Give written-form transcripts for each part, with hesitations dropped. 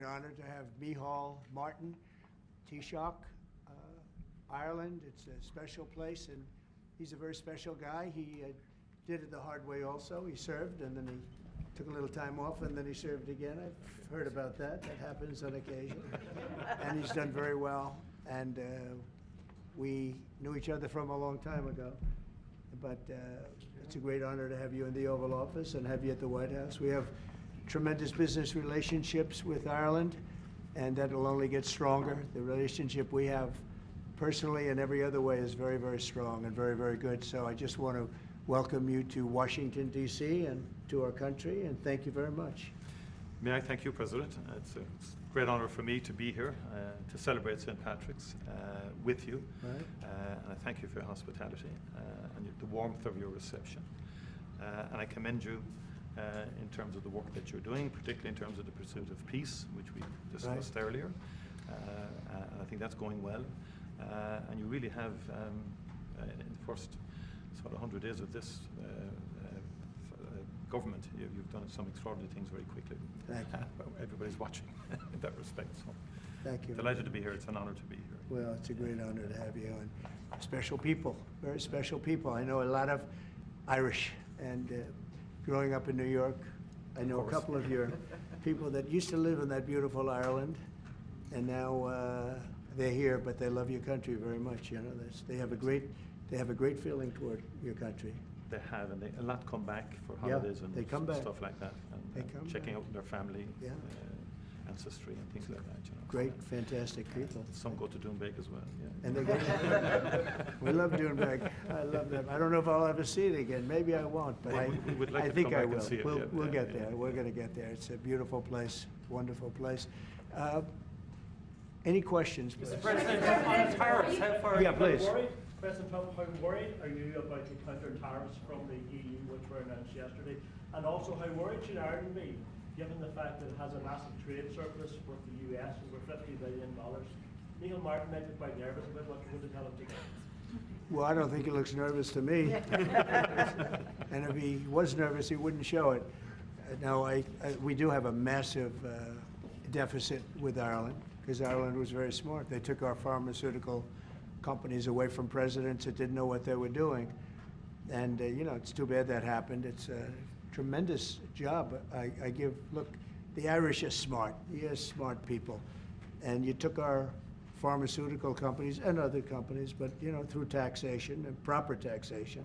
Honored to have Micheál Martin, Taoiseach, Ireland. It's a special place, and he's a very special guy. He did it the hard way also. He served, and then he took a little time off, and then he served again. I've heard about that. That happens on occasion. And he's done very well. And we knew each other from a long time ago. But it's a great honor to have you in the Oval Office and have you at the White House. We have tremendous business relationships with Ireland, and that will only get stronger. The relationship we have personally and every other way is very, very strong and very, very good. So I just want to welcome you to Washington, D.C. and to our country, and thank you very much. May I thank you, President. It's a great honor for me to be here to celebrate St. Patrick's with you. Right. And I thank you for your hospitality and the warmth of your reception. And I commend you in terms of the work that you're doing, particularly in terms of the pursuit of peace, which we discussed earlier. And I think that's going well. And you really have, in the first sort of 100 days of this government, you've done some extraordinary things very quickly. Thank you. Everybody's watching in that respect. So Thank you. Delighted to be here. It's an honor to be here. Well, it's a great honor to have you, and special people, very special people. I know a lot of Irish, and growing up in New York, I know a couple of your people that used to live in that beautiful Ireland, and now they're here, but they love your country very much. You know, they have a great feeling toward your country. They have, and a lot come back for holidays and they come back. Stuff like that, and checking out their family, ancestry, and things like that. You know. Great, fantastic people. Some go to Doonbeg as well. Yeah. And they go. We love Doonbeg. I love them. I don't know if I'll ever see it again. Maybe I won't, but we would like I to think come I back will. and see it. We'll get there. We're going to get there. It's a beautiful place, wonderful place. Any questions, please? Mr. President, on tariffs, how far are you please. worried? President Trump, how worried are you about the counter tariffs from the EU, which were announced yesterday? And also, how worried should Ireland be, given the fact that it has a massive trade surplus with the US, over $50 billion? Micheál Martin might be quite nervous about what you're going to tell him today. Well, I don't think he looks nervous to me. And if he was nervous, he wouldn't show it. No, we do have a massive deficit with Ireland, because Ireland was very smart. They took our pharmaceutical companies away from presidents that didn't know what they were doing. And, you know, it's too bad that happened. It's a tremendous job look, the Irish are smart. You're smart people. And you took our pharmaceutical companies and other companies, but, you know, through taxation and proper taxation,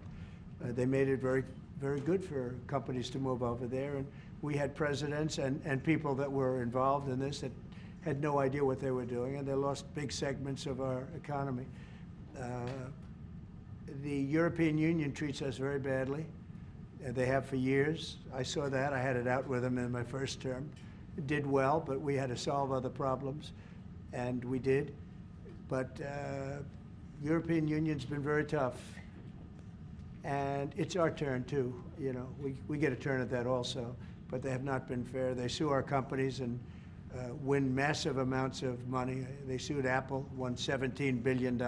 they made it very, very good for companies to move over there. And we had presidents and people that were involved in this that had no idea what they were doing, and they lost big segments of our economy. The European Union treats us very badly. They have for years. I saw that. I had it out with them in my first term. It did well, but we had to solve other problems, and we did. But European Union's been very tough, and it's our turn too. You know, we get a turn at that also, but they have not been fair. They sue our companies and win massive amounts of money. They sued Apple, won $17 billion,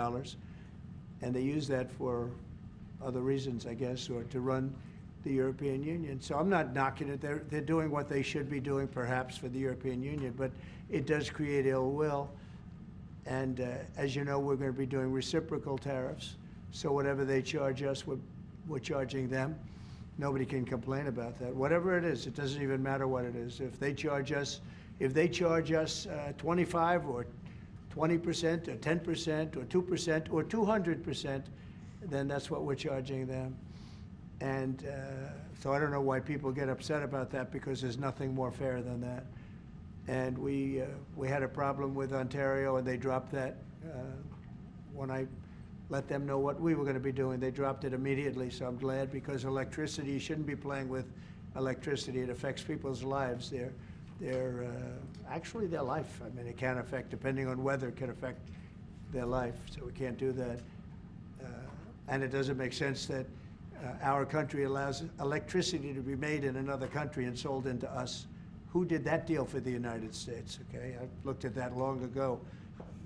and they use that for other reasons, I guess, or to run the European Union. So I'm not knocking it. They're doing what they should be doing, perhaps, for the European Union, but it does create ill will. And as you know, we're going to be doing reciprocal tariffs. So whatever they charge us, we're charging them. Nobody can complain about that. Whatever it is, it doesn't even matter what it is. If they charge us 25 or 20% or 10% or 2% or 200%, then that's what we're charging them. And so I don't know why people get upset about that, because there's nothing more fair than that. And we had a problem with Ontario, and they dropped that when I let them know what we were going to be doing. They dropped it immediately, so I'm glad, because electricity, you shouldn't be playing with electricity. It affects people's lives. Actually their life. I mean, it can affect, depending on weather, it can affect their life, so we can't do that. And it doesn't make sense that our country allows electricity to be made in another country and sold into us. Who did that deal for the United States? Okay, I looked at that long ago,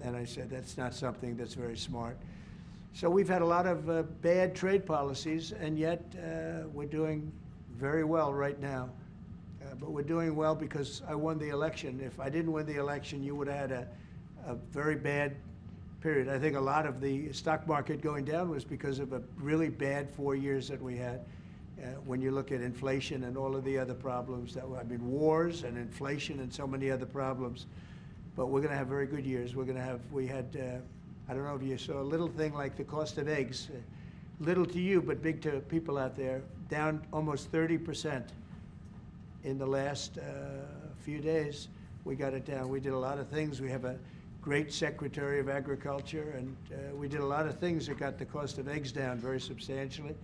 and I said that's not something that's very smart. So we've had a lot of bad trade policies, and yet we're doing very well right now. But we're doing well because I won the election. If I didn't win the election, you would have had a very bad period. I think a lot of the stock market going down was because of a really bad 4 years that we had. When you look at inflation and all of the other problems wars and inflation and so many other problems. But we're going to have very good years. We had, I don't know if you saw a little thing like the cost of eggs, little to you, but big to people out there, down almost 30% in the last few days. We got it down. We did a lot of things. We have a great Secretary of Agriculture, and we did a lot of things that got the cost of eggs down very substantially.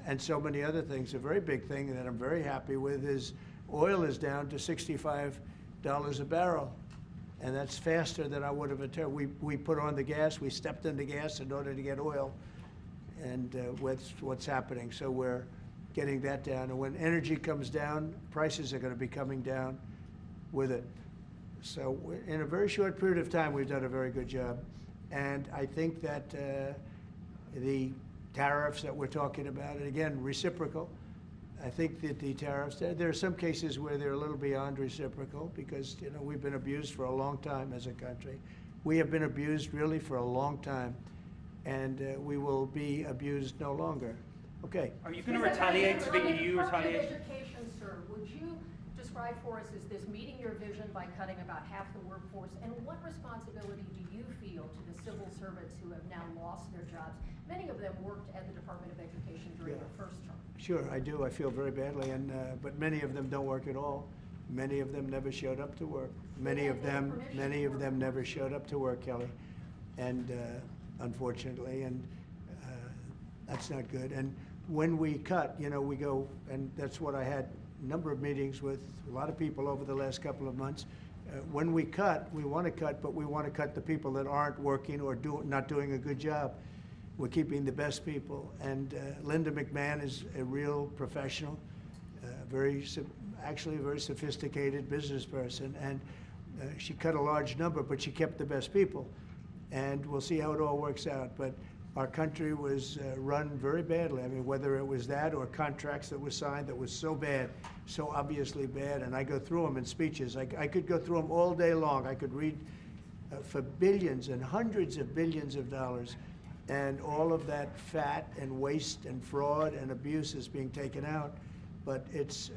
And so many other things. A very big thing that I'm very happy with is oil is down to $65 a barrel. And that's faster than I would have anticipated. We put on the gas, we stepped in the gas in order to get oil, and what's happening. So we're getting that down. And when energy comes down, prices are going to be coming down with it. So in a very short period of time, we've done a very good job. And I think that the tariffs that we're talking about, and again, reciprocal. I think that the tariffs, there are some cases where they're a little beyond reciprocal because, we've been abused for a long time as a country. We have been abused really for a long time, and we will be abused no longer. Okay. Are you going to retaliate to the EU retaliation? Education, sir, would you describe for us, is this meeting your vision by cutting about half the workforce? And what responsibility do you feel to the civil servants who have now lost their jobs? Many of them worked at the Department of Education during their first term. Sure, I do. I feel very badly, but many of them don't work at all. Many of them never showed up to work. Many of them never showed up to work, Kelly, and unfortunately, and that's not good. And when we cut, we go, and that's what I had a number of meetings with a lot of people over the last couple of months. When we cut, we want to cut, but we want to cut the people that aren't working or not doing a good job. We're keeping the best people, and Linda McMahon is a real professional, actually a very sophisticated business person, and she cut a large number, but she kept the best people, and we'll see how it all works out. But our country was run very badly. I mean, whether it was that or contracts that were signed that was so bad, so obviously bad, and I go through them in speeches. I could go through them all day long. I could read for billions and hundreds of billions of dollars. And all of that fat and waste and fraud and abuse is being taken out. But it's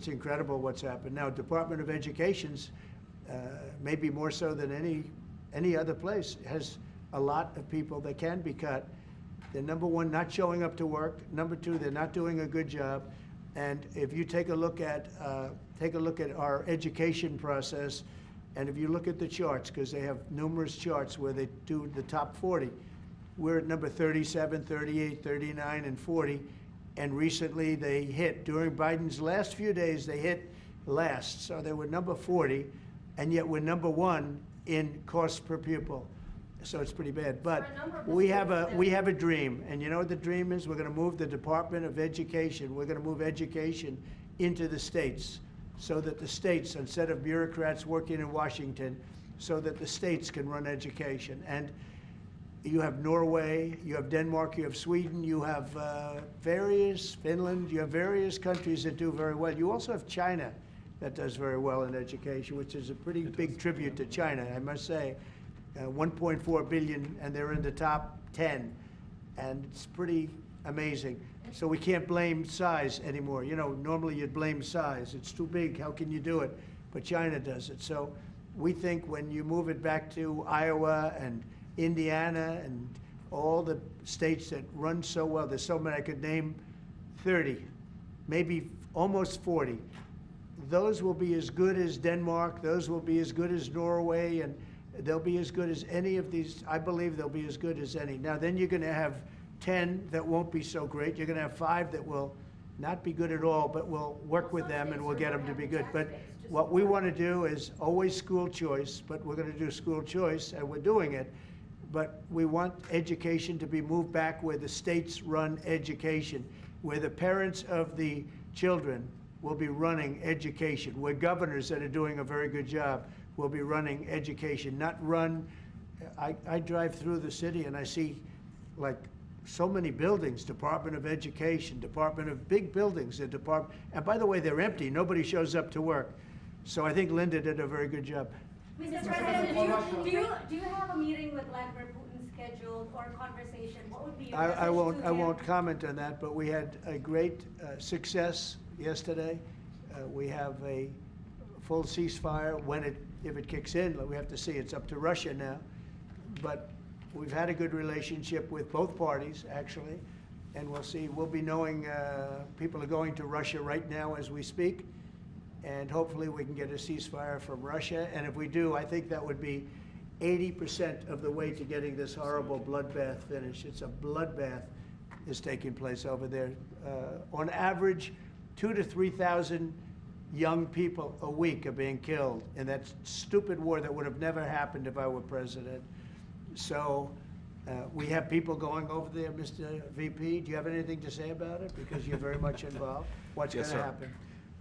incredible what's happened. Now, Department of Education's, maybe more so than any other place, has a lot of people that can be cut. They're, number one, not showing up to work. Number two, they're not doing a good job. And if you take a look at our education process, and if you look at the charts, because they have numerous charts where they do the top 40, we're at number 37, 38, 39, and 40. And recently they hit, during Biden's last few days, they hit last. So they were number 40, and yet we're number 1 in cost per pupil. So it's pretty bad. But we have a dream. And you know what the dream is? We're going to move the Department of Education. We're going to move education into the states so that the states, instead of bureaucrats working in Washington, so that the states can run education. And you have Norway, you have Denmark, you have Sweden, you have Finland, you have various countries that do very well. You also have China that does very well in education, which is a pretty big tribute to China, I must say. 1.4 billion, and they're in the top 10, and it's pretty amazing. So we can't blame size anymore. Normally you'd blame size. It's too big, how can you do it? But China does it. So we think when you move it back to Iowa and Indiana and all the states that run so well, there's so many, I could name 30, maybe almost 40. Those will be as good as Denmark, those will be as good as Norway, and they'll be as good as any of these. I believe they'll be as good as any. Now then you're going to have 10 that won't be so great. You're going to have 5 that will not be good at all, but we'll work with them and we'll get them to be good. But what we want to do is always school choice, but we're going to do school choice, and we're doing it. But we want education to be moved back where the states run education, where the parents of the children will be running education, where governors that are doing a very good job will be running education, not run. I drive through the city and I see like so many buildings, Department of Education, Department of big buildings, and by the way, they're empty. Nobody shows up to work. So I think Linda did a very good job. Mr. President, do you have a meeting with Vladimir Putin scheduled or a conversation? What would be your message I to him? won't comment on that, but we had a great success yesterday. We have a full ceasefire. If it kicks in, we have to see. It's up to Russia now. But we've had a good relationship with both parties, actually, and we'll see. We'll be knowing people are going to Russia right now as we speak, and hopefully we can get a ceasefire from Russia. And if we do, I think that would be 80% of the way to getting this horrible bloodbath finished. It's a bloodbath is taking place over there. On average, 2,000 to 3,000 young people a week are being killed in that stupid war that would have never happened if I were president. So we have people going over there, Mr. VP. Do you have anything to say about it? Because you're very much involved. What's going to happen?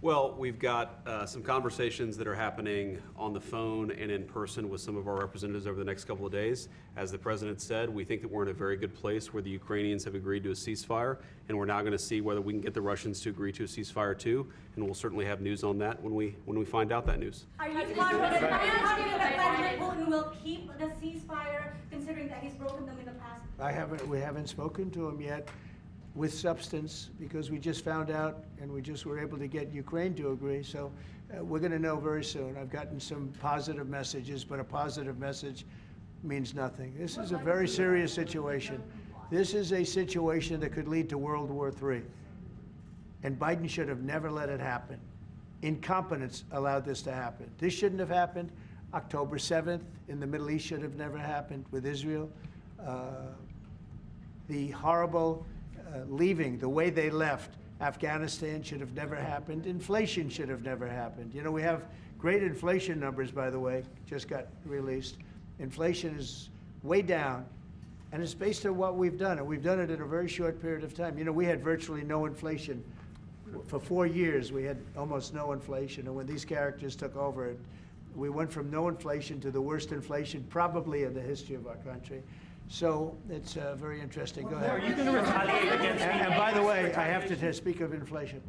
Well, we've got some conversations that are happening on the phone and in person with some of our representatives over the next couple of days. As the President said, we think that we're in a very good place where the Ukrainians have agreed to a ceasefire, and we're now going to see whether we can get the Russians to agree to a ceasefire too, and we'll certainly have news on that when we find out that news. Are you confident that Vladimir Putin will keep the ceasefire, considering that he's broken them in the past? We haven't spoken to him yet with substance, because we just found out and we just were able to get Ukraine to agree. So we're going to know very soon. I've gotten some positive messages, but a positive message means nothing. This is a very serious situation. This is a situation that could lead to World War III. And Biden should have never let it happen. Incompetence allowed this to happen. This shouldn't have happened. October 7th in the Middle East should have never happened with Israel. The horrible leaving, the way they left Afghanistan should have never happened. Inflation should have never happened. You know, we have great inflation numbers, by the way, just got released. Inflation is way down, and it's based on what we've done, and we've done it in a very short period of time. You know, we had virtually no inflation. For 4 years, we had almost no inflation, and when these characters took over, we went from no inflation to the worst inflation probably in the history of our country. So it's very interesting. Go ahead. Are you going to retaliate against me? And by the way, I have to speak of inflation.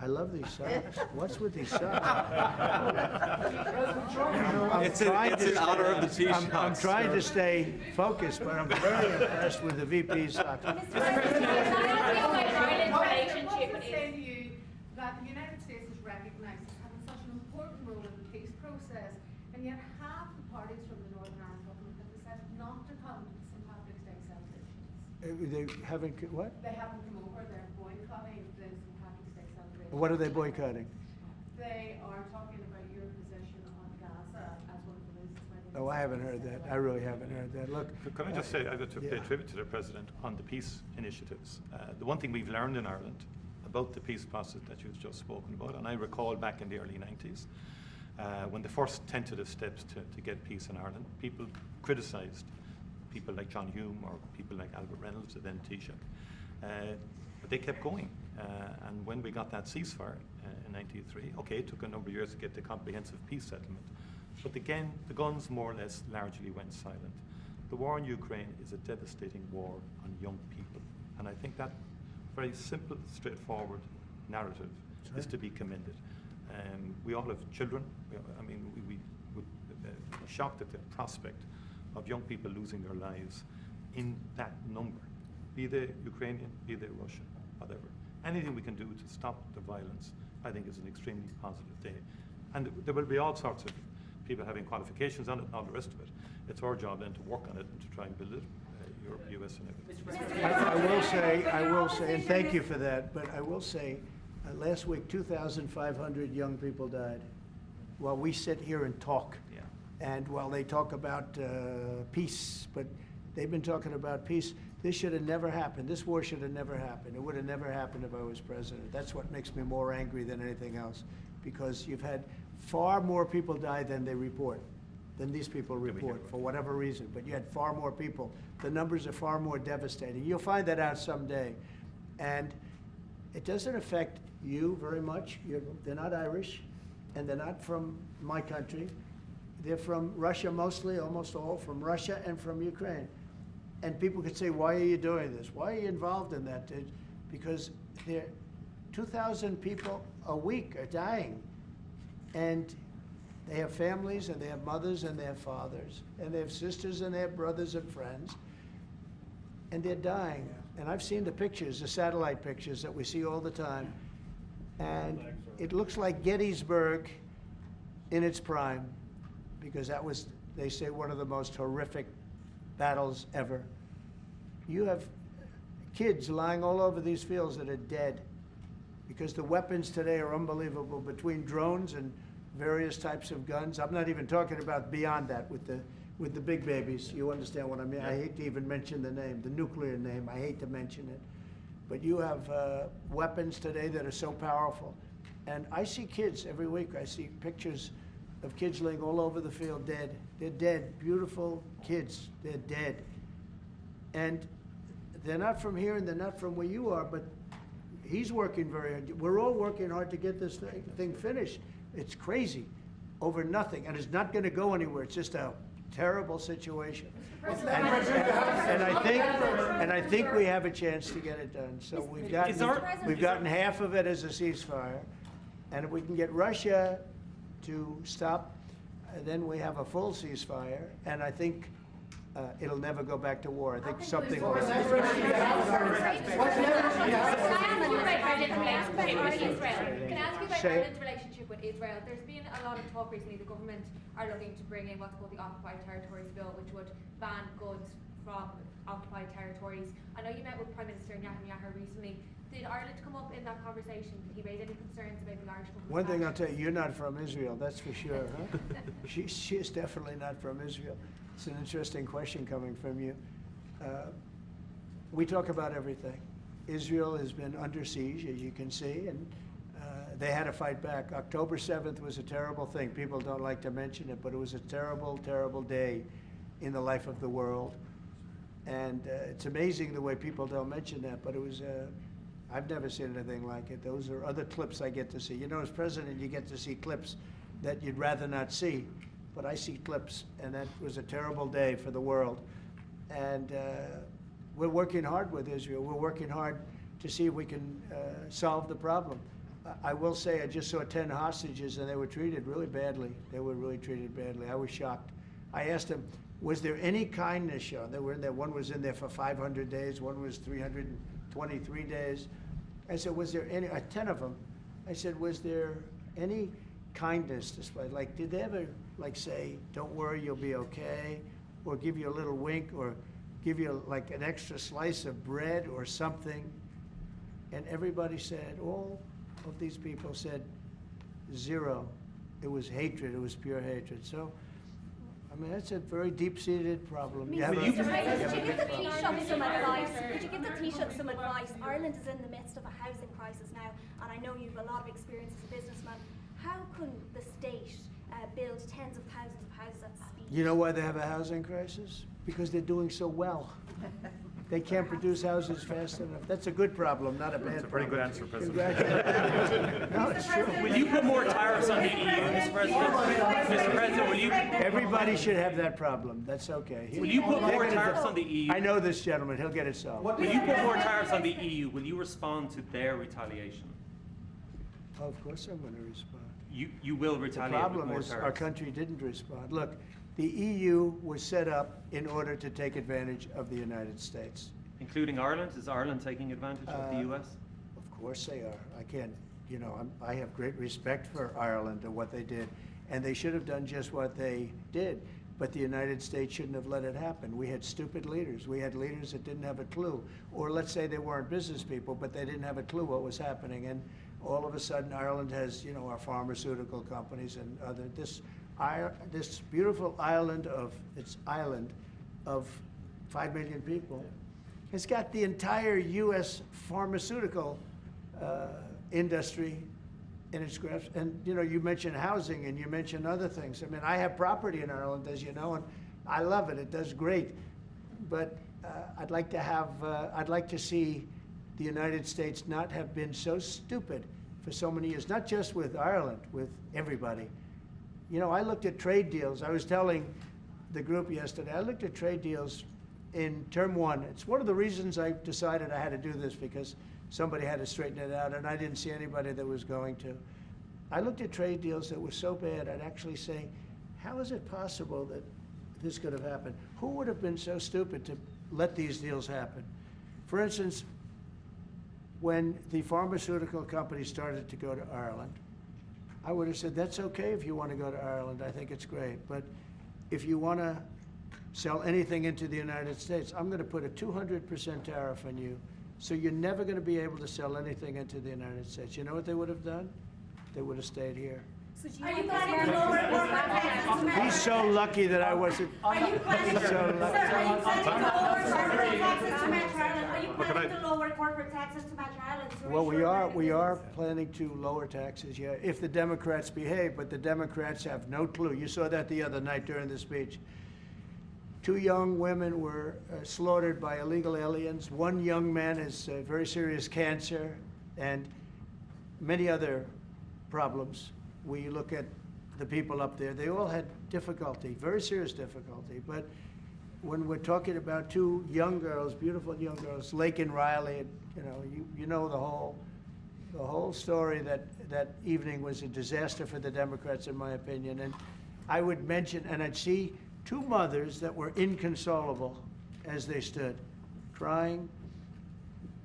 I love these socks. What's with these socks? It's in honor of the Taoiseach. I'm trying to stay focused, but I'm very impressed with the VP's socks. What would say to you that the United States is recognised as having such an important role in the peace process, and yet half the parties from the Northern Ireland government have decided not to come to St. Patrick's Day celebrations? They haven't, what? They haven't come over, they're boycotting the St. Patrick's Day celebration. What are they boycotting? They are talking about your position on Gaza as one of the reasons why they... Oh, I haven't heard that. I really haven't heard that. Look. Can I just say, I got to pay Yeah. tribute to the President on the peace initiatives. The one thing we've learned in Ireland about the peace process that you've just spoken about, and I recall back in the early 90s, when the first tentative steps to get peace in Ireland, people criticised people like John Hume or people like Albert Reynolds, the then Taoiseach. But they kept going. And when we got that ceasefire in 93, okay, it took a number of years to get the comprehensive peace settlement. But again, the guns more or less largely went silent. The war in Ukraine is a devastating war on young people. And I think that very simple, straightforward narrative is to be commended. We all have children. We would be shocked at the prospect of young people losing their lives in that number, be they Ukrainian, be they Russian, whatever. Anything we can do to stop the violence, I think, is an extremely positive day. And there will be all sorts of people having qualifications on it and all the rest of it. It's our job then to work on it and to try and build it, Europe, US, and everything. I will say, and thank you for that, but I will say, last week 2,500 young people died while we sit here and talk. Yeah. And while they talk about peace, but they've been talking about peace. This should have never happened. This war should have never happened. It would have never happened if I was president. That's what makes me more angry than anything else, because you've had far more people die than they report, than these people report, for whatever reason. But you had far more people. The numbers are far more devastating. You'll find that out someday. And it doesn't affect you very much. They're not Irish, and they're not from my country. They're from Russia mostly, almost all from Russia and from Ukraine. And people could say, why are you doing this? Why are you involved in that? Because 2,000 people a week are dying. And they have families, and they have mothers, and they have fathers, and they have sisters, and they have brothers and friends. And they're dying. And I've seen the pictures, the satellite pictures that we see all the time. And it looks like Gettysburg in its prime, because that was, they say, one of the most horrific battles ever. You have kids lying all over these fields that are dead, because the weapons today are unbelievable, between drones and various types of guns. I'm not even talking about beyond that with the big babies. You understand what I mean? I hate to even mention the name, the nuclear name. I hate to mention it. But you have weapons today that are so powerful. And I see kids every week. I see pictures of kids laying all over the field dead. They're dead, beautiful kids. They're dead. And they're not from here and they're not from where you are, but he's working very hard. We're all working hard to get this thing finished. It's crazy over nothing, and it's not going to go anywhere. It's just a terrible situation. And I think we have a chance to get it done. So we've gotten half of it as a ceasefire, and if we can get Russia to stop, then we have a full ceasefire, and I think it'll never go back to war. I think something will happen. Can I ask you about Ireland's relationship with Israel? There's been a lot of talk recently. The government are looking to bring in what's called the Occupied Territories Bill, which would ban goods from occupied territories. I know you met with Prime Minister Netanyahu recently. Did Ireland come up in that conversation? Did he raise any concerns about the Irish government? One thing I'll tell you, you're not from Israel, that's for sure, huh? She's definitely not from Israel. It's an interesting question coming from you. We talk about everything. Israel has been under siege, as you can see, and they had to fight back. October 7th was a terrible thing. People don't like to mention it, but it was a terrible, terrible day in the life of the world. And it's amazing the way people don't mention that, but it was, I've never seen anything like it. Those are other clips I get to see. You know, as president, you get to see clips that you'd rather not see. But I see clips, and that was a terrible day for the world. And we're working hard with Israel. We're working hard to see if we can solve the problem. I will say I just saw 10 hostages, and they were treated really badly. They were really treated badly. I was shocked. I asked them, was there any kindness shown? They were in there. One was in there for 500 days. One was 323 days. I said, was there any, 10 of them, I said, was there any kindness displayed? Like, did they ever, like, say, don't worry, you'll be okay, or give you a little wink, or give you like an extra slice of bread or something? And everybody said, all of these people said, zero. It was hatred. It was pure hatred. So, I mean, that's a very deep-seated problem. Could you give the Taoiseach some advice? Could you give the Taoiseach some advice? Ireland is in the midst of a housing crisis now, and I know you've a lot of experience as a businessman. How can the state build tens of thousands of houses at speed? You know why they have a housing crisis? Because they're doing so well. They can't produce houses fast enough. That's a good problem, not a bad problem. That's a pretty good answer, President. Congratulations. No, it's true. Will you put more tariffs on the EU, Mr. President? Mr. President, will you? Everybody should have that problem. That's okay. Will you put more tariffs on the EU? I know this gentleman. He'll get it solved. Will you put more tariffs on the EU? Will you respond to their retaliation? Oh, of course I'm going to respond. You will The retaliate with problem more is tariffs. our country didn't respond. Look, the EU was set up in order to take advantage of the United States. Including Ireland? Is Ireland taking advantage of the US? Of course they are. I can't, you know, I have great respect for Ireland and what they did. And they should have done just what they did. But the United States shouldn't have let it happen. We had stupid leaders. We had leaders that didn't have a clue. Or let's say they weren't business people, but they didn't have a clue what was happening. And all of a sudden, Ireland has, you know, our pharmaceutical companies and other, this beautiful island of 5 million people has got the entire U.S. pharmaceutical industry in its grasp. And, you know, you mentioned housing and you mentioned other things. I mean, I have property in Ireland, as you know, and I love it. It does great. But I'd like to see the United States not have been so stupid for so many years, not just with Ireland, with everybody. You know, I looked at trade deals. I was telling the group yesterday, I looked at trade deals in term one. It's one of the reasons I decided I had to do this, because somebody had to straighten it out, and I didn't see anybody that was going to. I looked at trade deals that were so bad, I'd actually say, how is it possible that this could have happened? Who would have been so stupid to let these deals happen? For instance, when the pharmaceutical companies started to go to Ireland, I would have said, that's okay if you want to go to Ireland, I think it's great. But if you want to sell anything into the United States, I'm going to put a 200% tariff on you, so you're never going to be able to sell anything into the United States. You know what they would have done? They would have stayed here. So do you Are you want planning this to lower corporate taxes to match? He's so lucky that I wasn't. Are you planning to, So, sir, are you planning to lower corporate taxes to match Ireland? Are you Look, planning to lower corporate taxes to match Ireland? to Well, ensure we are businesses? planning to lower taxes, yeah, if the Democrats behave, but the Democrats have no clue. You saw that the other night during the speech. 2 young women were slaughtered by illegal aliens. 1 young man has very serious cancer, and many other problems. We look at the people up there, they all had difficulty, very serious difficulty. But when we're talking about 2 young girls, beautiful young girls, Lake and Riley, you know the whole story. That evening was a disaster for the Democrats, in my opinion. And I would mention, and I'd see 2 mothers that were inconsolable as they stood, crying.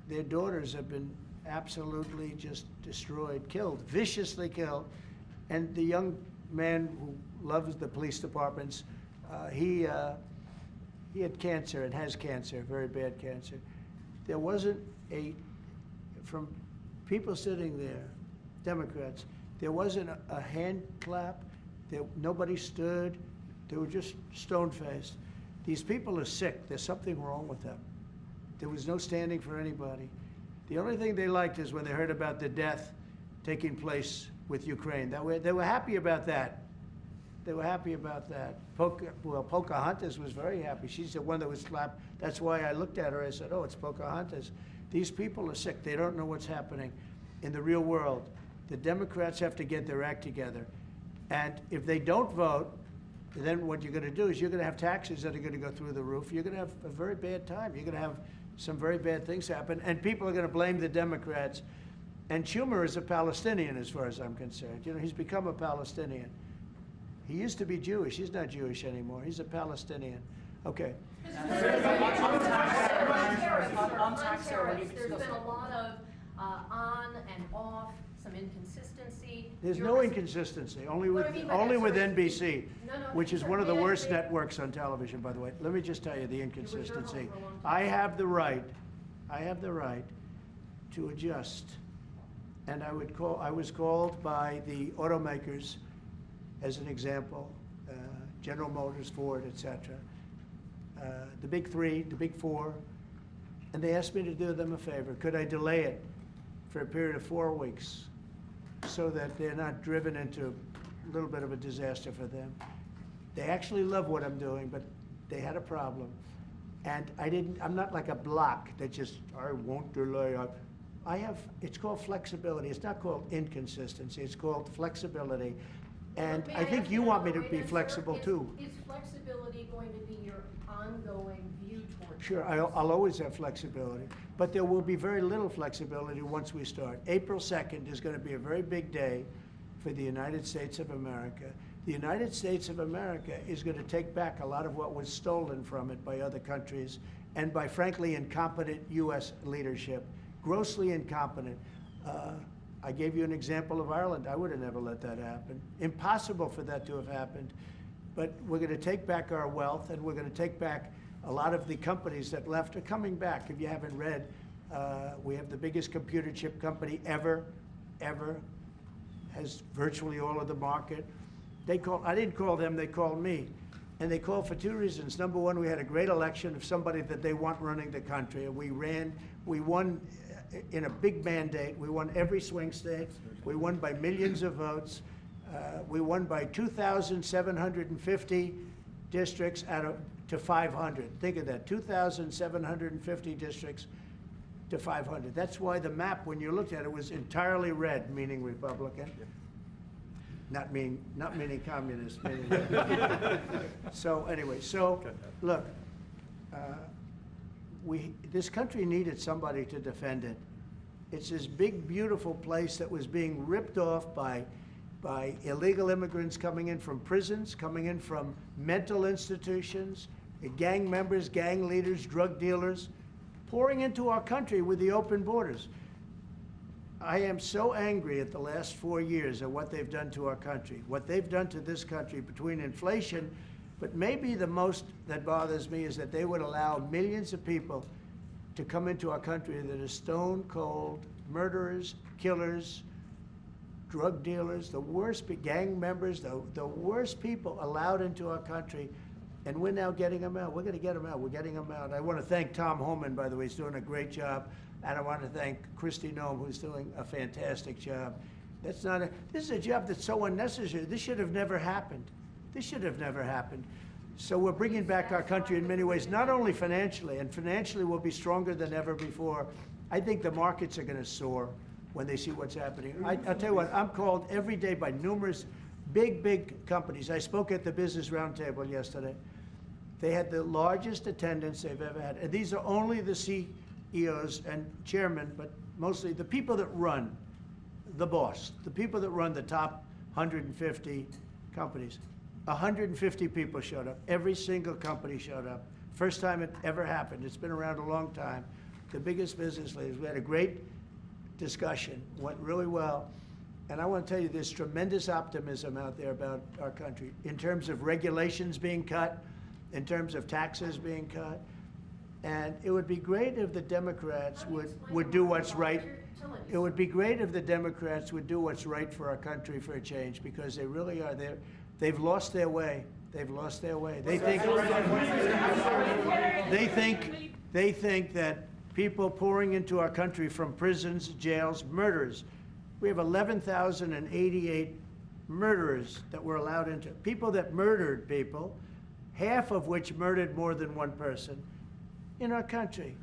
Their daughters have been absolutely just destroyed, killed, viciously killed. And the young man who loves the police departments, he had cancer and has cancer, very bad cancer. There wasn't from people sitting there, Democrats, there wasn't a hand clap. Nobody stood. They were just stone-faced. These people are sick. There's something wrong with them. There was no standing for anybody. The only thing they liked is when they heard about the death taking place with Ukraine. They were happy about that. They were happy about that. Pocahontas was very happy. She's the one that was slapped. That's why I looked at her. I said, oh, it's Pocahontas. These people are sick. They don't know what's happening in the real world. The Democrats have to get their act together. And if they don't vote, then what you're going to do is you're going to have taxes that are going to go through the roof. You're going to have a very bad time. You're going to have some very bad things happen. And people are going to blame the Democrats. And Schumer is a Palestinian, as far as I'm concerned. He's become a Palestinian. He used to be Jewish. He's not Jewish anymore. He's a Palestinian. Okay. On tariffs, there's been a lot of on and off, some inconsistency. There's no inconsistency, only with NBC, which is one of the worst networks on television, by the way. Let me just tell you the inconsistency. I have the right to adjust. And I was called by the automakers, as an example, General Motors, Ford, etc., the big 3, the big 4, and they asked me to do them a favor. Could I delay it for a period of 4 weeks so that they're not driven into a little bit of a disaster for them? They actually love what I'm doing, but they had a problem. And I'm not like a block that just, I won't delay. It's called flexibility. It's not called inconsistency. It's called flexibility. And I think you want me to be flexible too. Is flexibility going to be your ongoing view towards? Sure, I'll always have flexibility, but there will be very little flexibility once we start. April 2nd is going to be a very big day for the United States of America. The United States of America is going to take back a lot of what was stolen from it by other countries and by, frankly, incompetent U.S. leadership, grossly incompetent. I gave you an example of Ireland. I would have never let that happen. Impossible for that to have happened. But we're going to take back our wealth, and we're going to take back a lot of the companies that left are coming back. If you haven't read, we have the biggest computer chip company ever, has virtually all of the market. I didn't call them, they called me. And they called for 2 reasons. Number one, we had a great election of somebody that they want running the country. And we won in a big mandate. We won every swing state. We won by millions of votes. We won by 2,750 districts to 500. Think of that, 2,750 districts to 500. That's why the map, when you looked at it, was entirely red, meaning Republican. Not meaning communist. Meaning so anyway, look, this country needed somebody to defend it. It's this big, beautiful place that was being ripped off by illegal immigrants coming in from prisons, coming in from mental institutions, gang members, gang leaders, drug dealers, pouring into our country with the open borders. I am so angry at the last 4 years at what they've done to our country, what they've done to this country between inflation, but maybe the most that bothers me is that they would allow millions of people to come into our country that are stone cold murderers, killers, drug dealers, the worst gang members, the worst people allowed into our country, and we're now getting them out. We're going to get them out. We're getting them out. I want to thank Tom Homan, by the way. He's doing a great job. And I want to thank Christy Noem, who's doing a fantastic job. This is a job that's so unnecessary. This should have never happened. This should have never happened. So we're bringing back our country in many ways, not only financially, and financially we'll be stronger than ever before. I think the markets are going to soar when they see what's happening. I'll tell you what, I'm called every day by numerous big companies. I spoke at the Business Roundtable yesterday. They had the largest attendance they've ever had. And these are only the CEOs and chairmen, but mostly the people that run, the boss, the people that run the top 150 companies. 150 people showed up. Every single company showed up. First time it ever happened. It's been around a long time. The biggest business leaders. We had a great discussion, went really well. And I want to tell you, there's tremendous optimism out there about our country in terms of regulations being cut, in terms of taxes being cut. And it would be great if the Democrats would do what's right. It would be great if the Democrats would do what's right for our country for a change, because they really are there. They've lost their way. They've lost their way. They think that people pouring into our country from prisons, jails, murderers. We have 11,088 murderers that were allowed into, people that murdered people, half of which murdered more than one person in our country.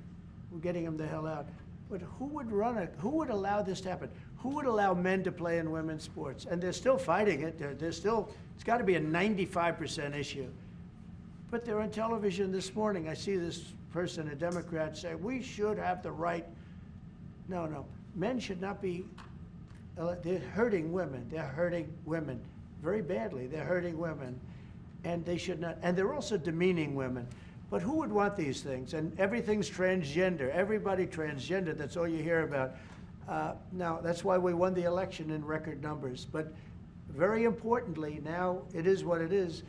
We're getting them the hell out. But who would allow this to happen? Who would allow men to play in women's sports? And they're still fighting it. They're still, it's got to be a 95% issue. But they're on television this morning. I see this person, a Democrat, say, we should have the right. No. Men should not be, they're hurting women. They're hurting women very badly. They're hurting women. And they should not, and they're also demeaning women. But who would want these things? And everything's transgender. Everybody transgender. That's all you hear about. Now, that's why we won the election in record numbers. But very importantly, now it is what it is.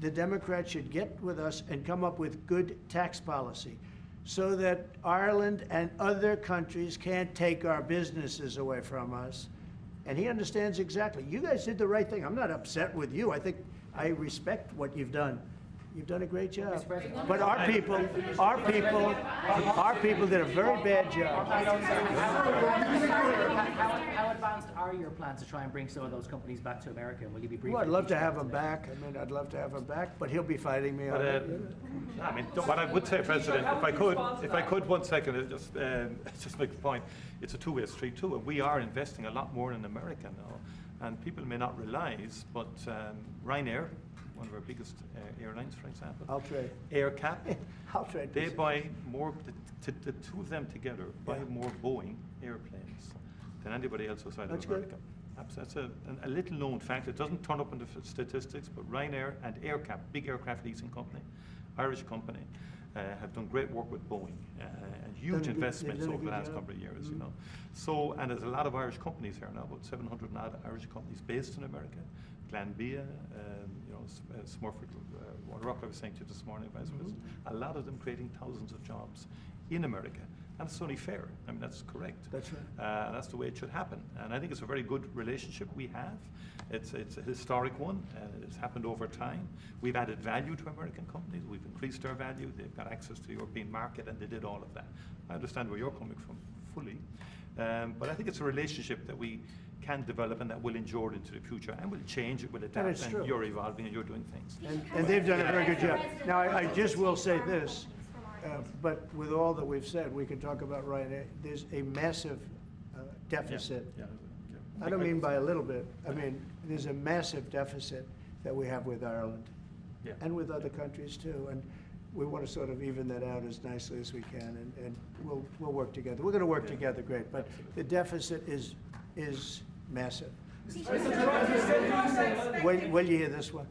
The Democrats should get with us and come up with good tax policy so that Ireland and other countries can't take our businesses away from us. And he understands exactly. You guys did the right thing. I'm not upset with you. I respect what you've done. You've done a great job. But our people did a very bad job. How advanced are your plans to try and bring some of those companies back to America? Will you be briefing? Well, I'd love to have him back. I mean, I'd love to have him back, but he'll be fighting me on it. I mean, what I would say, President, if I could 1 second, just make the point. It's a two-way street too, and we are investing a lot more in America now. And people may not realize, but Ryanair, one of our biggest airlines, for example, AirCap, they buy more, the two of them together buy more Boeing airplanes than anybody else outside of America. That's a little known fact. It doesn't turn up in the statistics, but Ryanair and AirCap, big aircraft leasing company, Irish company, have done great work with Boeing and huge investments over the last couple of years, you know. So, and there's a lot of Irish companies here now, about 700 odd Irish companies based in America. Glanbia, Smurford, Rock, I was saying to you this morning, Vice President, a lot of them creating thousands of jobs in America. And it's only fair. I mean, that's correct. That's right. That's the way it should happen. And I think it's a very good relationship we have. It's a historic one. It's happened over time. We've added value to American companies. We've increased their value. They've got access to the European market, and they did all of that. I understand where you're coming from fully. But I think it's a relationship that we can develop and that will endure into the future and will change, it will adapt, and you're evolving and you're doing things. And they've done a very good job. Now, I just will say this, but with all that we've said, we can talk about Ryanair. There's a massive deficit. I don't mean by a little bit. I mean, there's a massive deficit that we have with Ireland and with other countries too. And we want to sort of even that out as nicely as we can, and we'll work together. We're going to work together great, but the deficit is massive. Will you hear this one?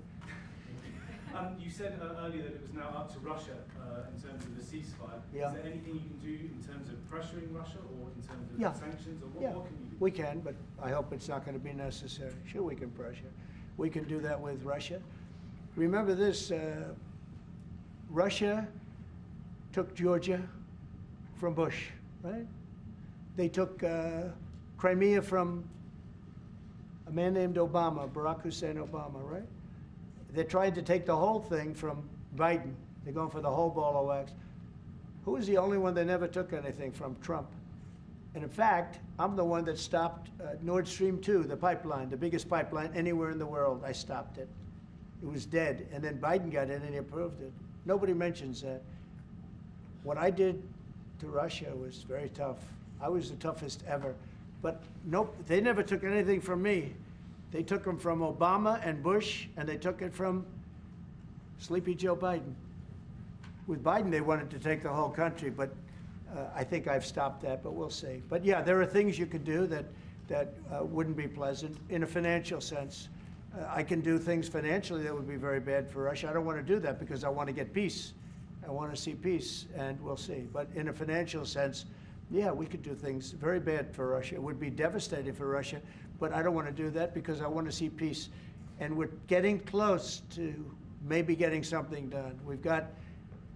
You said earlier that it was now up to Russia in terms of the ceasefire. Yeah. Is there anything you can do in terms of pressuring Russia or in terms of Yeah. sanctions? Or Yeah, what can you do? we can, but I hope it's not going to be necessary. Sure, we can pressure. We can do that with Russia. Remember this, Russia took Georgia from Bush, right? They took Crimea from a man named Obama, Barack Hussein Obama, right? They're trying to take the whole thing from Biden. They're going for the whole ball of wax. Who was the only one that never took anything from? Trump. And in fact, I'm the one that stopped Nord Stream 2, the pipeline, the biggest pipeline anywhere in the world. I stopped it. It was dead. And then Biden got in and he approved it. Nobody mentions that. What I did to Russia was very tough. I was the toughest ever. But nope, they never took anything from me. They took them from Obama and Bush, and they took it from Sleepy Joe Biden. With Biden, they wanted to take the whole country, but I think I've stopped that, but we'll see. But yeah, there are things you could do that wouldn't be pleasant in a financial sense. I can do things financially that would be very bad for Russia. I don't want to do that because I want to get peace. I want to see peace, and we'll see. But in a financial sense, yeah, we could do things very bad for Russia. It would be devastating for Russia, but I don't want to do that because I want to see peace. And we're getting close to maybe getting something done. We've got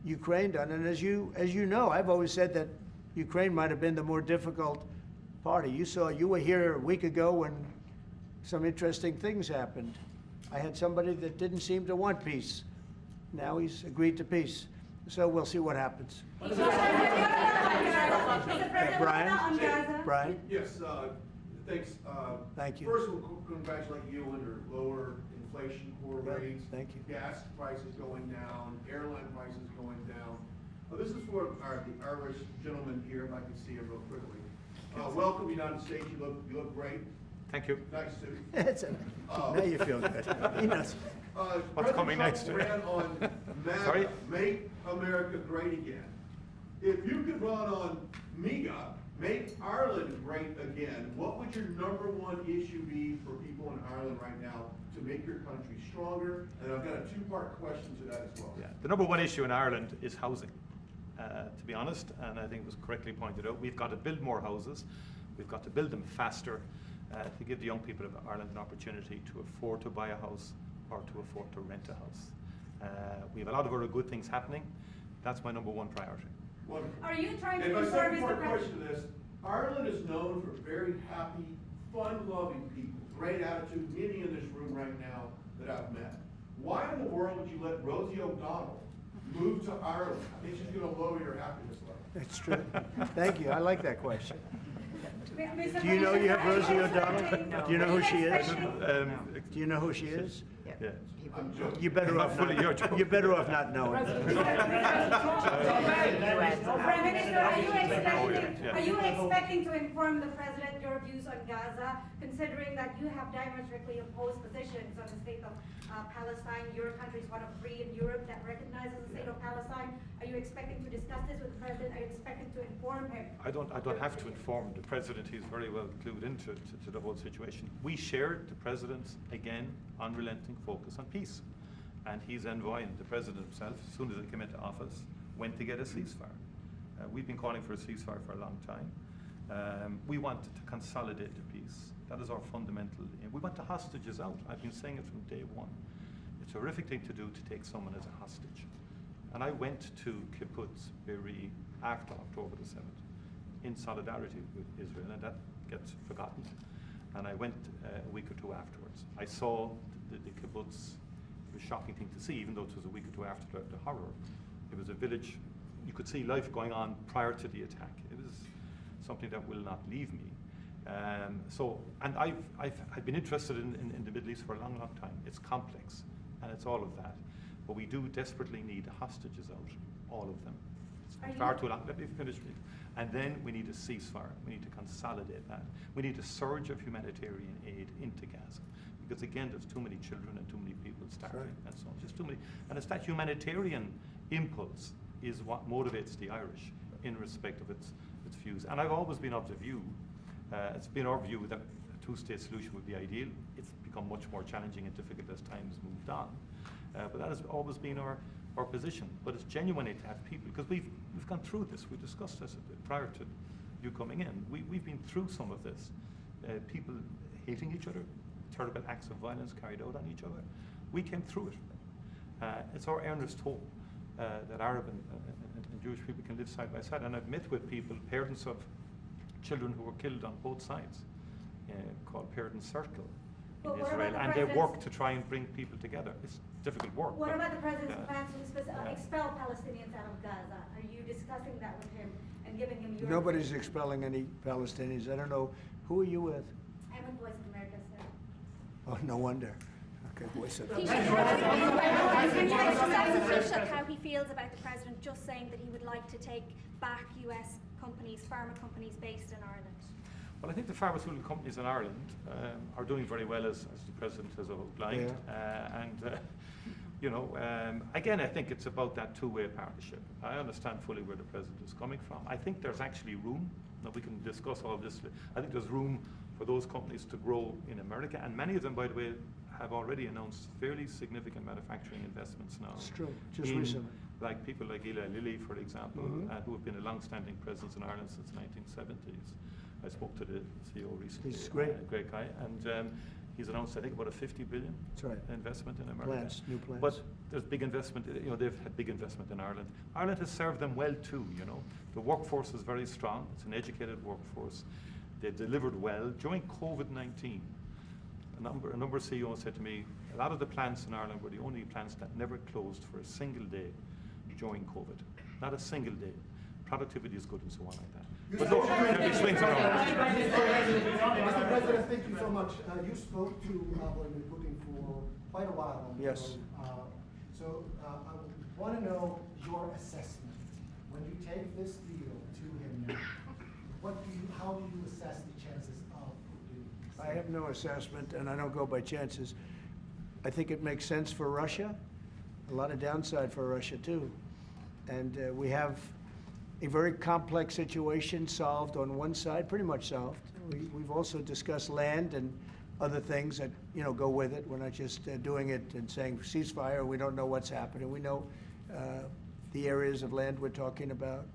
Ukraine done, and as you know, I've always said that Ukraine might have been the more difficult party. You were here a week ago when some interesting things happened. I had somebody that didn't seem to want peace. Now he's agreed to peace. So we'll see what happens. Brian? Yes, thanks. Thank you. First, we'll congratulate you on your lower inflation core rates. Thank you. Gas prices going down, airline prices going down. This is for the Irish gentleman here, if I can see him real quickly. Welcome, United States. You look great. Thank you. Nice suit. That's it. Now you feel good. He knows. What's coming next? Ran on MAGA, Sorry? Make America Great Again. If you could run on MEGA, Make Ireland Great Again, what would your #1 issue be for people in Ireland right now to make your country stronger? And I've got a 2-part question to that as well. Yeah, the #1 issue in Ireland is housing, to be honest, and I think it was correctly pointed out. We've got to build more houses. We've got to build them faster to give the young people of Ireland an opportunity to afford to buy a house or to afford to rent a house. We have a lot of other good things happening. That's my #1 priority. Wonderful. Are you trying to and my service second the part question president? to this, Ireland is known for very happy, fun-loving people, great attitude, many in this room right now that I've met. Why in the world would you let Rosie O'Donnell move to Ireland? I think she's going to lower your happiness level. That's true. Thank you. I like that question. Mr. Do you know you have President, Rosie are O'Donnell? expecting- Do you know who she is? expecting- Do you know who she is? Yeah. I'm joking. You're better off fully your joke. not. You're better off not knowing. Prime Minister, are you expecting to inform the President your views on Gaza, considering that you have diametrically opposed positions on the state of Palestine? Your country is one of 3 in Europe that recognizes the state of Palestine. Are you expecting to discuss this with the President? Are you expecting to inform him? I don't have to inform the President. He's very well clued into to the whole situation. We shared the President's, again, unrelenting focus on peace. And he's envoying the President himself, as soon as he came into office, went to get a ceasefire. We've been calling for a ceasefire for a long time. We want to consolidate the peace. That is our fundamental aim. We want the hostages out. I've been saying it from day one. It's a horrific thing to do to take someone as a hostage. And I went to Kibbutz Be'eri after October the 7th in solidarity with Israel, and that gets forgotten. And I went a week or 2 afterwards. I saw the kibbutz. It was a shocking thing to see, even though it was a week or 2 after the horror. It was a village. You could see life going on prior to the attack. It was something that will not leave me. And I've been interested in the Middle East for a long, long time. It's complex, and it's all of that. But we do desperately need the hostages out, all of them. It's far too long. Let me finish, please. And then we need a ceasefire. We need to consolidate that. We need a surge of humanitarian aid into Gaza. Because again, there's too many children and too many people starving and so on. Just too many. And it's that humanitarian impulse is what motivates the Irish in respect of its views. And I've always been of the view, it's been our view that a two-state solution would be ideal. It's become much more challenging and difficult as time has moved on. But that has always been our position. But it's genuinely to have people, because we've gone through this. We discussed this prior to you coming in. We've been through some of this. People hating each other, terrible acts of violence carried out on each other. We came through it. It's our earnest hope that Arab and Jewish people can live side by side. And I've met with people, parents of children who were killed on both sides, called Parent Circle in Israel, and they work to try and bring people together. It's difficult work. What about the president's plans to expel Palestinians out of Gaza? Are you discussing that with him and giving him your... Nobody's expelling any Palestinians. I don't know. Who are you with? I'm with Voice of America, sir. Oh, no wonder. Okay, Voice of Can America. you ask Taoiseach how he feels about the president just saying that he would like to take back US companies, pharma companies based in Ireland? Well, I think the pharmaceutical companies in Ireland are doing very well, as the President has outlined. Again, I think it's about that two-way partnership. I understand fully where the President is coming from. I think there's actually room. Now, we can discuss all this. I think there's room for those companies to grow in America, and many of them, by the way, have already announced fairly significant manufacturing investments now. It's true, just recently. Like people like Eli Lilly, for example, who have been a long-standing presence in Ireland since the 1970s. I spoke to the CEO recently. He's great. Great guy. And he's announced, I think, about a $50 billion investment in America. New plants. But there's big investment, they've had big investment in Ireland. Ireland has served them well too, The workforce is very strong. It's an educated workforce. They delivered well. During COVID-19, a number of CEOs said to me, a lot of the plants in Ireland were the only plants that never closed for a single day during COVID. Not a single day. Productivity is good and so on like that. But look, there'll be swings around. Mr. President, thank you so much. You spoke to Vladimir Putin for quite a while on the Yes. phone. So I want to know your assessment. When you take this deal to him now, how do you assess the chances of Putin? I have no assessment, and I don't go by chances. I think it makes sense for Russia, a lot of downside for Russia too. And we have a very complex situation solved on one side, pretty much solved. We've also discussed land and other things that go with it. We're not just doing it and saying ceasefire. We don't know what's happening. We know the areas of land we're talking about,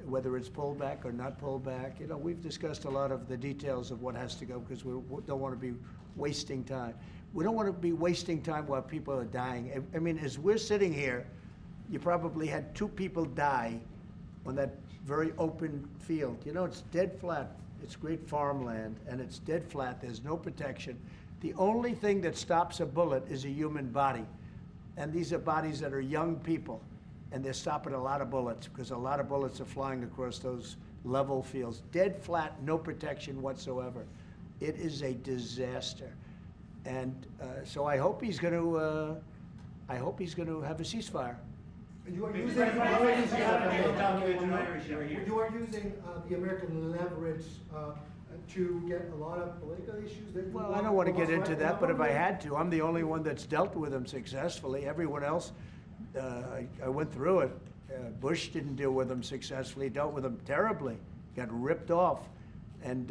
whether it's pulled back or not pulled back. We've discussed a lot of the details of what has to go because we don't want to be wasting time. We don't want to be wasting time while people are dying. I mean, as we're sitting here, you probably had 2 people die on that very open field. It's dead flat. It's great farmland, and it's dead flat. There's no protection. The only thing that stops a bullet is a human body. And these are bodies that are young people, and they're stopping a lot of bullets because a lot of bullets are flying across those level fields. Dead flat, no protection whatsoever. It is a disaster. And so I hope he's going to have a ceasefire. You are using the American leverage to get a lot of political issues. Well, I don't want to get into that, but if I had to, I'm the only one that's dealt with them successfully. Everyone else, I went through it. Bush didn't deal with them successfully, dealt with them terribly, got ripped off. And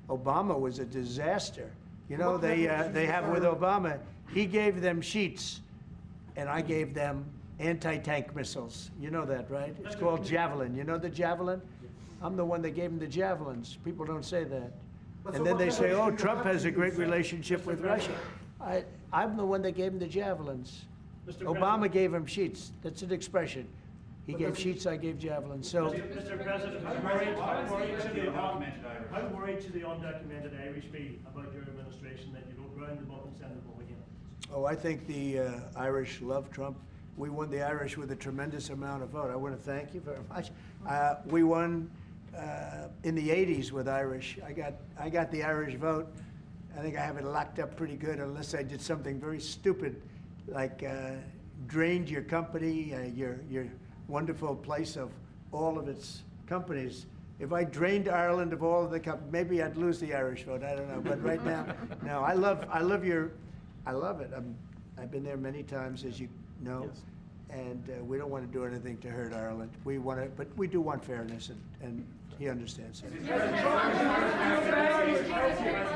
Obama was a disaster. They have with Obama, he gave them sheets, and I gave them anti-tank missiles. You know that, right? It's called Javelin. You know the Javelin? I'm the one that gave them the Javelins. People don't say that. And then they say, oh, Trump has a great relationship with Russia. I'm the one that gave him the Javelins. Obama gave him sheets. That's an expression. He gave sheets, I gave Javelins. So, Mr. President, how worried should the undocumented Irish be about your administration that you don't round them up and send them home again? Oh, I think the Irish love Trump. We won the Irish with a tremendous amount of vote. I want to thank you very much. We won in the 80s with Irish. I got the Irish vote. I think I have it locked up pretty good unless I did something very stupid, like drained your company, your wonderful place of all of its companies. If I drained Ireland of all of the companies, maybe I'd lose the Irish vote. I don't know. But right now, no. I love it. I've been there many times, as you know. Yes. and we don't want to do anything to hurt Ireland. We want to, but we do want fairness, and he understands that.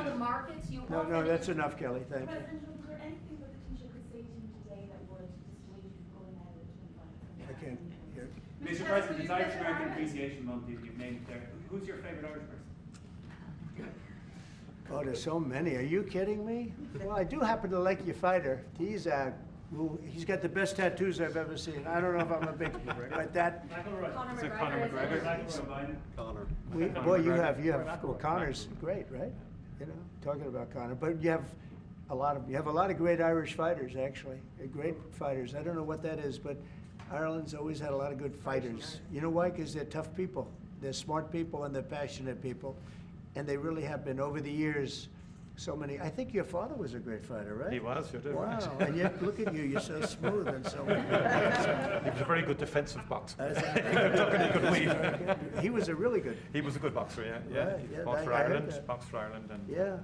The markets, you No, no, that's enough, Kelly, thank you. President, was there anything that the Taoiseach could say to you today that would dissuade you from going ahead with I can't hear. Mr. President, it's Irish American Appreciation Month, you've named it there. Who's your favourite Irish person? Oh, there's so many. Are you kidding me? Well, I do happen to like your fighter. He's got the best tattoos I've ever seen. I don't know if I'm a big, but that. Is it Conor McGregor? Connor. Boy, you have. Well, Connor's great, right? You know, talking about Connor, but you have a lot of great Irish fighters, actually. Great fighters. I don't know what that is, but Ireland's always had a lot of good fighters. You know why? Because they're tough people. They're smart people and they're passionate people. And they really have been over the years. So many. I think your father was a great fighter, right? He was, you did. Wow. Right. And yet, look at you. You're so smooth and so. He was a very good defensive boxer. He could weave. He was a really good. He was a good boxer, yeah. Right, yeah, Fought for I heard Ireland, that. boxed for Ireland, and Yeah.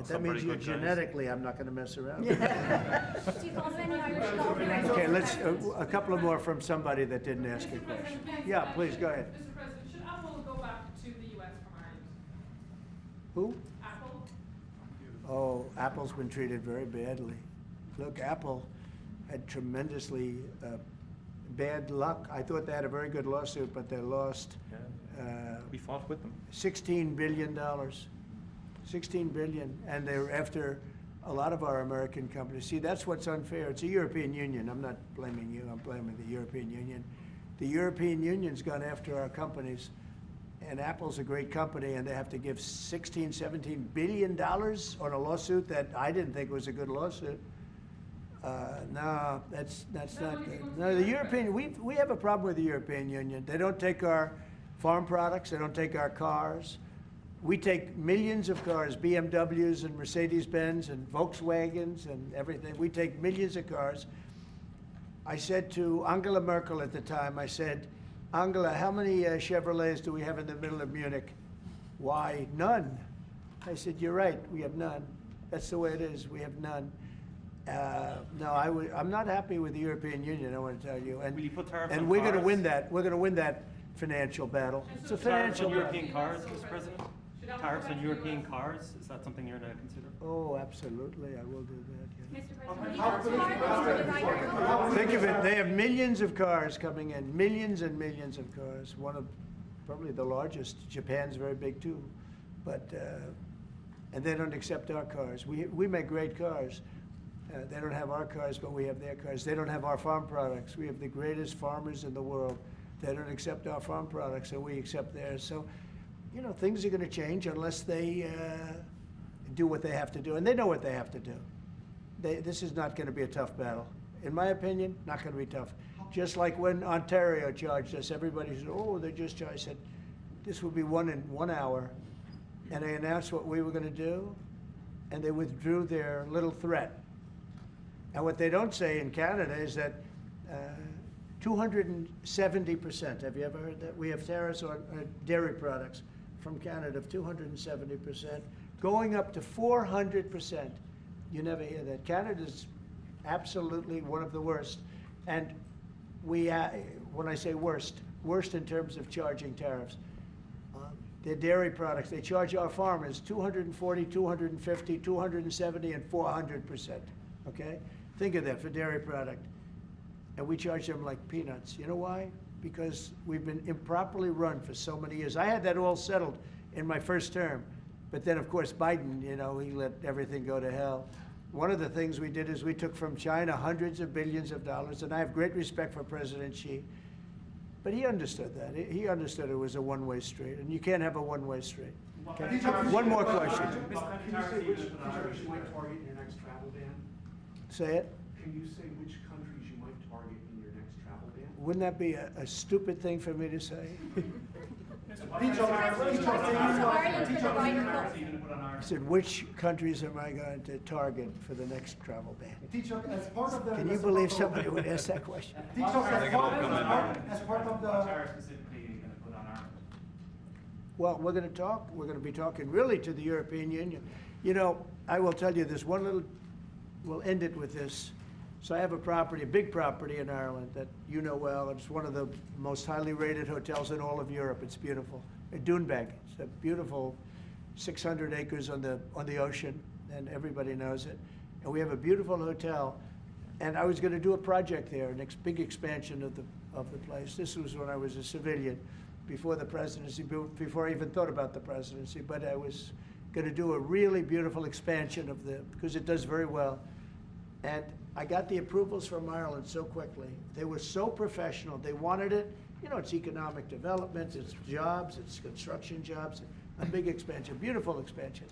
That means you genetically, I'm not going to mess around. Do you follow any Irish golfers? Okay, let's a couple of more from somebody that didn't ask a question. Yeah, please go ahead. Mr. President, should Apple go back to the US from Ireland? Who? Apple? Oh, Apple's been treated very badly. Look, Apple had tremendously bad luck. I thought they had a very good lawsuit, but they lost we fought with them. $16 billion. $16 billion, and they're after a lot of our American companies. See, that's what's unfair. It's a European Union. I'm not blaming you. I'm blaming the European Union. The European Union's gone after our companies, and Apple's a great company, and they have to give $16-17 billion on a lawsuit that I didn't think was a good lawsuit. No, that's not good. No, the European, we have a problem with the European Union. They don't take our farm products. They don't take our cars. We take millions of cars, BMWs and Mercedes-Benz and Volkswagens and everything. We take millions of cars. I said to Angela Merkel at the time, I said, Angela, how many Chevrolets do we have in the middle of Munich? Why, none. I said, you're right, we have none. That's the way it is, we have none. No, I'm not happy with the European Union, I want to tell you. And, Will you put tariffs and on we're going to cars? win that. We're going to win that financial battle. It's a financial battle. European cars, Mr. President? Tariffs on European cars, is that something you're going to consider? Oh, absolutely, I will do that. Yeah. Mr. President, Think of it, they have millions of cars coming in, millions and millions of cars. One of probably the largest. Japan's very big too, but and they don't accept our cars. We make great cars. They don't have our cars, but we have their cars. They don't have our farm products. We have the greatest farmers in the world. They don't accept our farm products, and we accept theirs. So, you know, things are going to change unless they do what they have to do, and they know what they have to do. This is not going to be a tough battle. In my opinion, not going to be tough. Just like when Ontario charged us, everybody said, oh, they just charged. I said, this will be won in 1 hour. And they announced what we were going to do, and they withdrew their little threat. And what they don't say in Canada is that 270%, have you ever heard that? We have tariffs on dairy products from Canada of 270%, going up to 400%. You never hear that. Canada's absolutely one of the worst. And we, when I say worst in terms of charging tariffs. Their dairy products, they charge our farmers 240, 250, 270, and 400%, okay? Think of that for dairy product. And we charge them like peanuts. You know why? Because we've been improperly run for so many years. I had that all settled in my first term. But then, of course, Biden, you know, he let everything go to hell. One of the things we did is we took from China hundreds of billions of dollars, and I have great respect for President Xi. But he understood that. He understood it was a one-way street, and you can't have a one-way street. Okay. One more question. Can you say which countries you might target in your next travel ban? Say it. Can you say which countries you might target in your next travel ban? Wouldn't that be a stupid thing for me to say? I said, which countries am I going to target for the next travel ban? As part of the, Can you believe somebody would ask that question? as part of the Well, we're going to talk. We're going to be talking really to the European Union. You know, I will tell you this one little, we'll end it with this. So I have a property, a big property in Ireland that you know well. It's one of the most highly rated hotels in all of Europe. It's beautiful. Doonbeg. It's a beautiful 600 acres on the ocean, and everybody knows it. And we have a beautiful hotel. And I was going to do a project there, a big expansion of the place. This was when I was a civilian, before the presidency, before I even thought about the presidency. But I was going to do a really beautiful expansion because it does very well. And I got the approvals from Ireland so quickly. They were so professional. They wanted it. You know, it's economic development, it's jobs, it's construction jobs, a big expansion, beautiful expansion.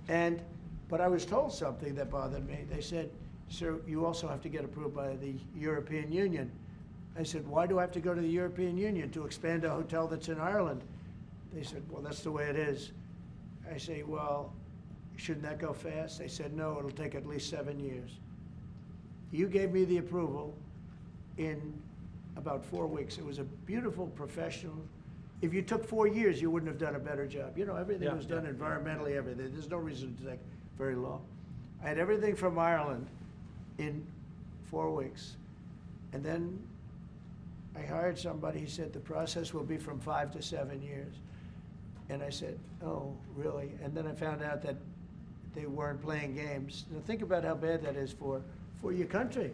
But I was told something that bothered me. They said, sir, you also have to get approved by the European Union. I said, why do I have to go to the European Union to expand a hotel that's in Ireland? They said, well, that's the way it is. I say, well, shouldn't that go fast? They said, no, it'll take at least 7 years. You gave me the approval in about 4 weeks. It was a beautiful professional. If you took 4 years, you wouldn't have done a better job. You know, everything was done environmentally, everything. There's no reason to take very long. I had everything from Ireland in 4 weeks. And then I hired somebody. He said the process will be from 5 to 7 years. And I said, oh, really? And then I found out that they weren't playing games. Now think about how bad that is for your country.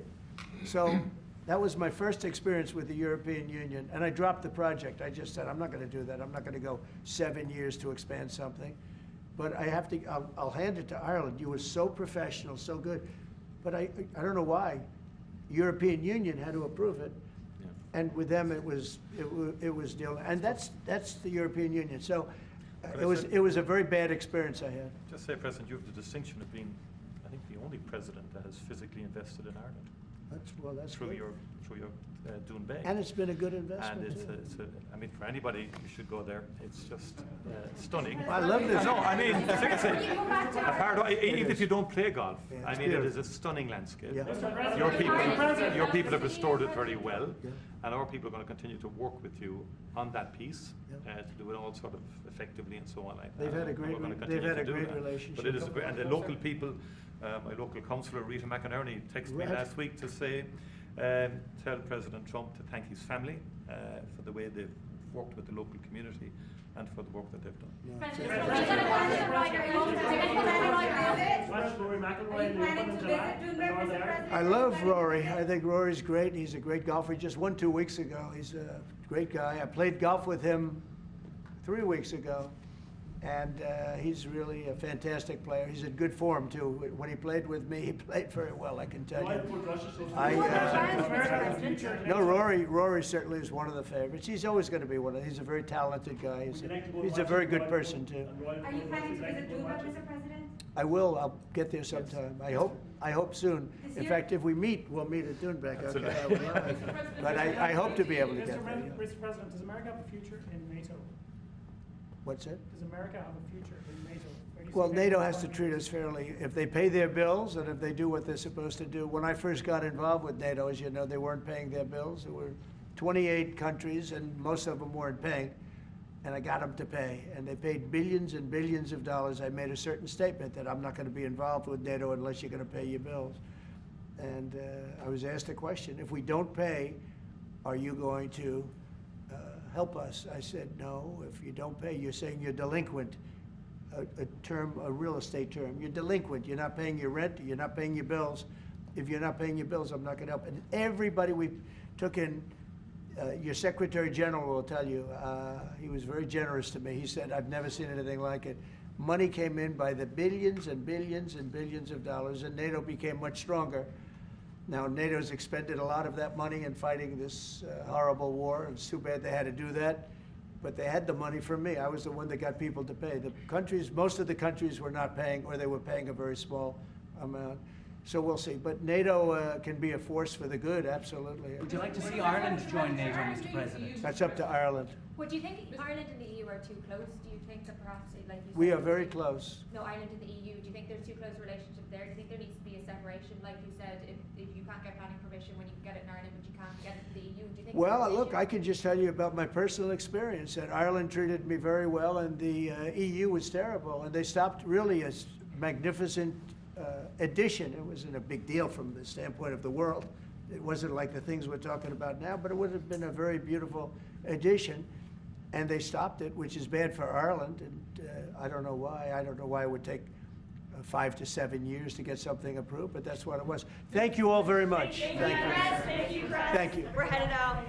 So that was my first experience with the European Union. And I dropped the project. I just said, I'm not going to do that. I'm not going to go 7 years to expand something. But I have to, I'll hand it to Ireland. You were so professional, so good. But I don't know why. European Union had to approve it. And with them, it was deal. And that's the European Union. So it was a very bad experience I had. Just say, President, you have the distinction of being, I think, the only president that has physically invested in Ireland. That's through good. your Doonbeg. And it's been a good investment. And I mean, for anybody, you should go there. It's just stunning. I love this. No, I mean, seriously, even if you don't play golf, Yeah, I mean, it is a stunning landscape. Yeah. Your people have restored it very well, and our people are going to continue to work with you on that piece to do it all sort of effectively and so on like that. They've had a great, relationship. But it is, and the local people, my local councillor Rita McInerney texted me last week to say, tell President Trump to thank his family for the way they've worked with the local community and for the work that they've done. I love Rory. I think Rory's great. He's a great golfer. He just won 2 weeks ago. He's a great guy. I played golf with him 3 weeks ago. And he's really a fantastic player. He's in good form, too. When he played with me, he played very well, I can tell you. No, Rory certainly is one of the favorites. He's always going to be one of them. He's a very talented guy. He's a very good person, too. Are you planning to visit Dubai, Mr. President? I will. I'll get there sometime. I hope soon. In fact, if we meet, we'll meet at Doonbeg. Okay, I would love it. But I hope to be able to get there. Mr. President, does America have a future in NATO? What's that? Does America have a future in NATO? Well, NATO has to treat us fairly. If they pay their bills and if they do what they're supposed to do. When I first got involved with NATO, as you know, they weren't paying their bills. There were 28 countries, and most of them weren't paying. And I got them to pay. And they paid billions and billions of dollars. I made a certain statement that I'm not going to be involved with NATO unless you're going to pay your bills. And I was asked a question, if we don't pay, are you going to help us? I said, no, if you don't pay, you're saying you're delinquent. A real estate term. You're delinquent. You're not paying your rent. You're not paying your bills. If you're not paying your bills, I'm not going to help. And everybody we took in, your Secretary General will tell you, he was very generous to me. He said, I've never seen anything like it. Money came in by the billions and billions and billions of dollars, and NATO became much stronger. Now, NATO's expended a lot of that money in fighting this horrible war. It's too bad they had to do that, but they had the money from me. I was the one that got people to pay. The countries, most of the countries were not paying, or they were paying a very small amount. So we'll see. But NATO can be a force for the good, absolutely. Would you like to see Ireland join NATO, Mr. President? That's up to Ireland. Well, do you think Ireland and the EU are too close? Do you think that perhaps, like you said, We are very close. No, Ireland and the EU. Do you think there's too close a relationship there? Do you think there needs to be a separation, like you said, if you can't get planning permission when you can get it in Ireland, but you can't get it in the EU? Do you think? Well, look, I can just tell you about my personal experience. That Ireland treated me very well, and the EU was terrible, and they stopped really a magnificent addition. It wasn't a big deal from the standpoint of the world. It wasn't like the things we're talking about now, but it would have been a very beautiful addition. And they stopped it, which is bad for Ireland, and I don't know why. I don't know why it would take 5 to 7 years to get something approved, but that's what it was. Thank you all very much. Thank you. Thank you. We're headed out.